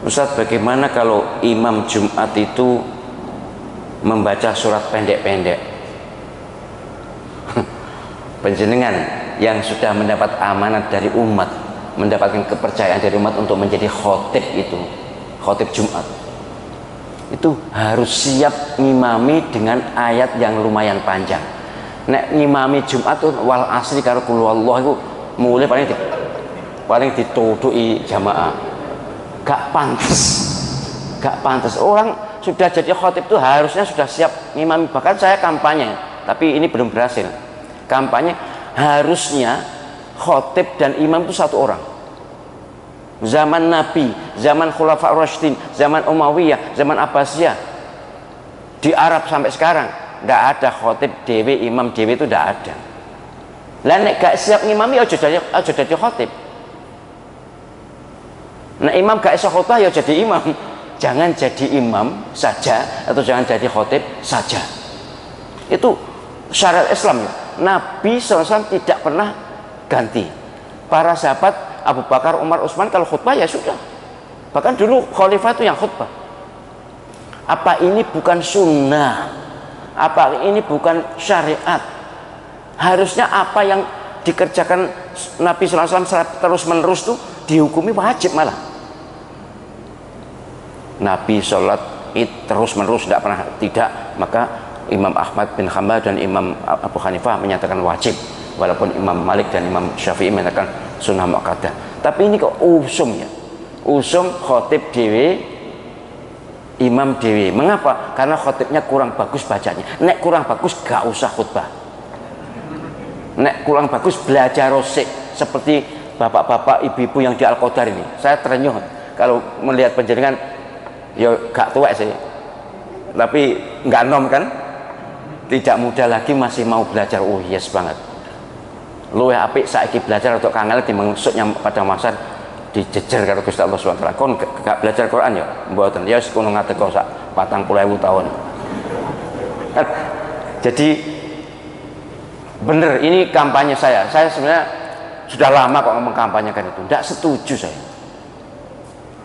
Ustadz, bagaimana kalau imam Jumat itu membaca surat pendek-pendek? Panjenengan yang sudah mendapat amanat dari umat, mendapatkan kepercayaan dari umat untuk menjadi khotib itu, khotib Jumat, itu harus siap ngimami dengan ayat yang lumayan panjang. Nek ngimami Jumat tuh wal asri karo qul huwallahu itu mulai paling ditudui jamaah. Gak pantas. Orang sudah jadi khotib itu harusnya sudah siap ngimami. Bahkan saya kampanye, tapi ini belum berhasil. Kampanye harusnya khotib dan imam itu satu orang. Zaman Nabi, zaman Khulafa Rasyidin, zaman Umayyah, zaman Abbasiyah, di Arab sampai sekarang tidak ada khotib dewe, imam dewe, itu tidak ada. Lah nek gak siap ngimami aja jadi khotib. Nah imam gak iso khotbah ya jadi imam. Jangan jadi imam saja atau jangan jadi khotib saja. Itu syariat Islam ya. Nabi SAW tidak pernah ganti. Para sahabat Abu Bakar, Umar, Utsman kalau khutbah ya sudah. Bahkan dulu khalifah itu yang khutbah. Apa ini bukan sunnah? Apa ini bukan syariat? Harusnya apa yang dikerjakan Nabi SAW terus menerus tuh dihukumi wajib malah. Nabi sholat id terus menerus tidak pernah tidak, maka Imam Ahmad bin Hanbal dan Imam Abu Hanifah menyatakan wajib, walaupun Imam Malik dan Imam Syafi'i menyatakan sunnah muakkadah. Tapi ini kok usum ya, usum khotib dewe, imam dewe. Mengapa? Karena khotibnya kurang bagus bacanya. Nek kurang bagus gak usah khutbah. Nek kurang bagus belajar rosik, seperti bapak-bapak, ibu-ibu yang di Al-Qadar ini. Saya terenyuh kalau melihat panjenengan, ya gak tua sih, tapi nggak nom kan, tidak muda lagi masih mau belajar. Oh yes banget, lu ya apik saiki belajar untuk kangen di maksudnya pada masa dijejer karo Gusti Allah SWT. Kon gak belajar Quran ya mboten, ya wis kono ngateko sak 40.000 tahun. Jadi bener, ini kampanye saya sebenarnya sudah lama kok ngomong kampanyekan itu, tidak setuju saya.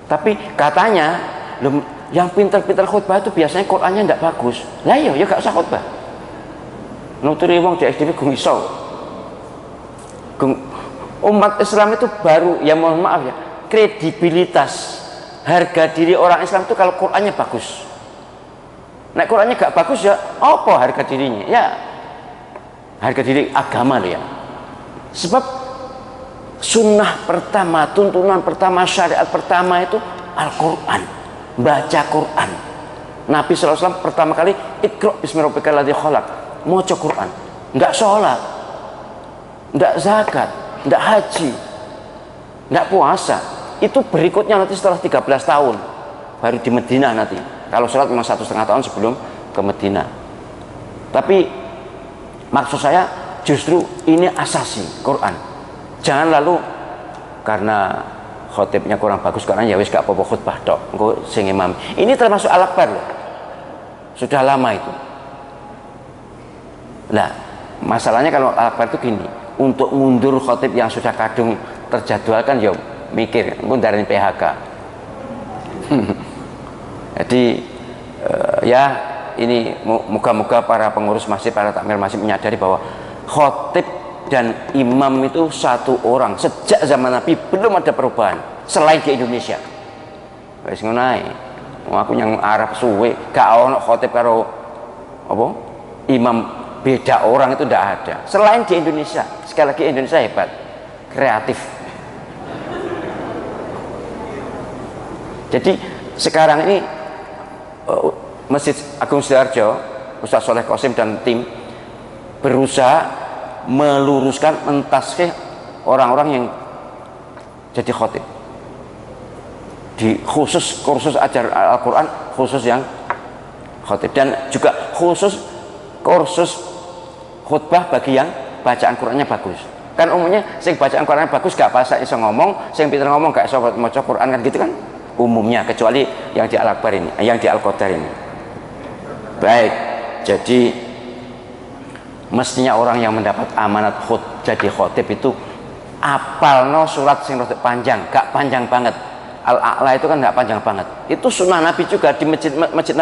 Tapi katanya yang pintar-pintar khutbah itu biasanya Qurannya tidak bagus. Lah ya gak usah khutbah. Nuturi wong di SDP gung iso. Umat Islam itu baru, ya mohon maaf ya, kredibilitas, harga diri orang Islam itu kalau Qurannya bagus. Nek Qurannya gak bagus ya apa harga dirinya? Ya harga diri agama loh ya. Sebab sunnah pertama, tuntunan pertama, syariat pertama itu Al-Quran. Baca Quran. Nabi SAW pertama kali Iqra bismi rabbikal ladzi khalaq, maca Quran. Enggak sholat, enggak zakat, enggak haji, enggak puasa. Itu berikutnya nanti setelah 13 tahun baru di Madinah nanti. Kalau sholat memang 1,5 tahun sebelum ke Madinah. Tapi maksud saya justru ini asasi Quran. Jangan lalu karena khotibnya kurang bagus karena ya wis gak apa-apa khutbah tok, engko sing imam. Ini termasuk al-akbar loh. Sudah lama itu. Nah, masalahnya kalau al-akbar itu gini, untuk mundur khotib yang sudah kadung terjadwalkan ya mikir, engko ndarani PHK. Jadi ya ini moga-moga para pengurus masjid, para takmir masjid menyadari bahwa khotib dan imam itu satu orang. Sejak zaman Nabi belum ada perubahan selain di Indonesia. Wis ngono ae. Aku yang Arab suwe gak ono khotib karo apa? Imam beda orang itu ndak ada. Selain di Indonesia. Sekali lagi Indonesia hebat, kreatif. Jadi sekarang ini Masjid Agung Sidoarjo, Ustaz Soleh Qasim dan tim berusaha meluruskan, mentaskhih orang-orang yang jadi khotib di khusus kursus ajar Al-Quran, khusus yang khotib, dan juga khusus kursus khutbah bagi yang bacaan Qurannya bagus. Kan umumnya sing bacaan Qurannya bagus gak bahasa iso ngomong, sing pinter ngomong gak iso maca Quran, kan gitu kan umumnya, kecuali yang di Al-Akbar ini, yang di Al-Qadar ini. Baik, jadi mestinya orang yang mendapat amanat jadi khotib itu apalno surat sing rada panjang, gak panjang banget. Al-A'la itu kan nggak panjang banget. Itu sunnah Nabi juga di masjid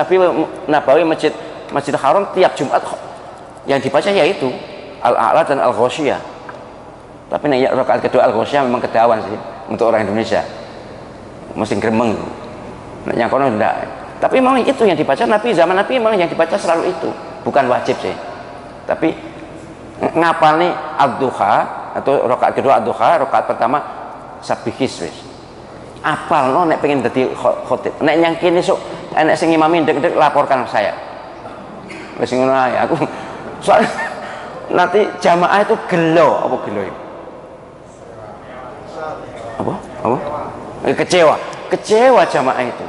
Nabawi, masjid Haram, tiap Jumat yang dibaca yaitu Al-A'la dan Al-Ghasyiyah. Tapi nih rakaat kedua Al-Ghasyiyah memang kedawan sih untuk orang Indonesia, mesti gremeng. Nah, yang kono enggak. Tapi memang itu yang dibaca Nabi, zaman Nabi memang yang dibaca selalu itu, bukan wajib sih. Tapi ngapal nih ad-duha atau rakaat kedua ad-duha, rakaat pertama sabihis wis. Apal no nek pengen dadi khotib. Nek yang kini sok enek sing ngimami ndek-ndek laporkan saya. Wis ngono ae aku. Soal nanti jamaah itu gelo, apa gelo itu? Apa? Kecewa jamaah itu.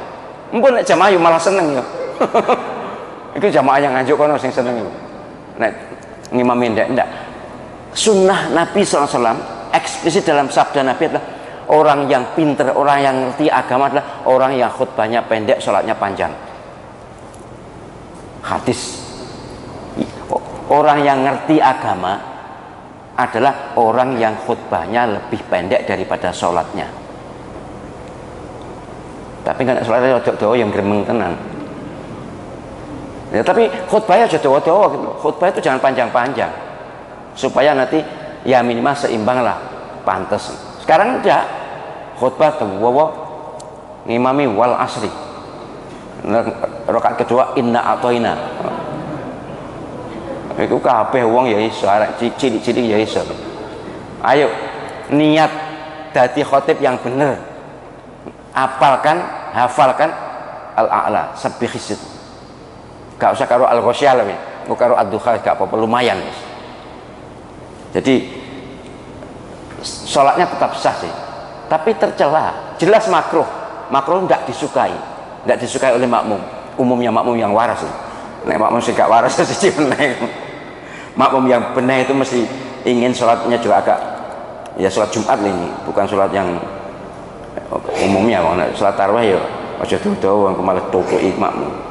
Mpun nek jamaah yo malah seneng yo. Itu jamaah yang nganjuk kono sing seneng itu. Nek ngimami ndak. Sunnah Nabi SAW eksplisit dalam sabda Nabi adalah orang yang pinter, orang yang ngerti agama adalah orang yang khutbahnya pendek, sholatnya panjang. Hadis. Orang yang ngerti agama adalah orang yang khutbahnya lebih pendek daripada sholatnya. Tapi kan sholatnya doa yang gremeng tenan. Ya, tapi khutbahnya aja doa-doa gitu. Khutbah itu jangan panjang-panjang, supaya nanti ya minimal seimbang lah, pantas. Sekarang enggak, khutbah doa ngimami wal asri, rakaat kedua inna atoina. Itu kabeh wong ya iso, cilik-cilik ya iso. Ayo niat dadi khotib yang bener, hafalkan Al-A'la sabihis. Gak usah karo Al-Ghasyiyah lah, karo ad-duha gak apa-apa, lumayan. Jadi sholatnya tetap sah sih, tapi tercela, jelas makruh tidak disukai oleh makmum, umumnya makmum yang waras. Nek makmum sih gak waras sih bener. Makmum yang benar itu mesti ingin sholatnya juga agak ya sholat Jumat ini, bukan sholat yang umumnya. Sholat tarawih ya aja dodo malah toko makmum.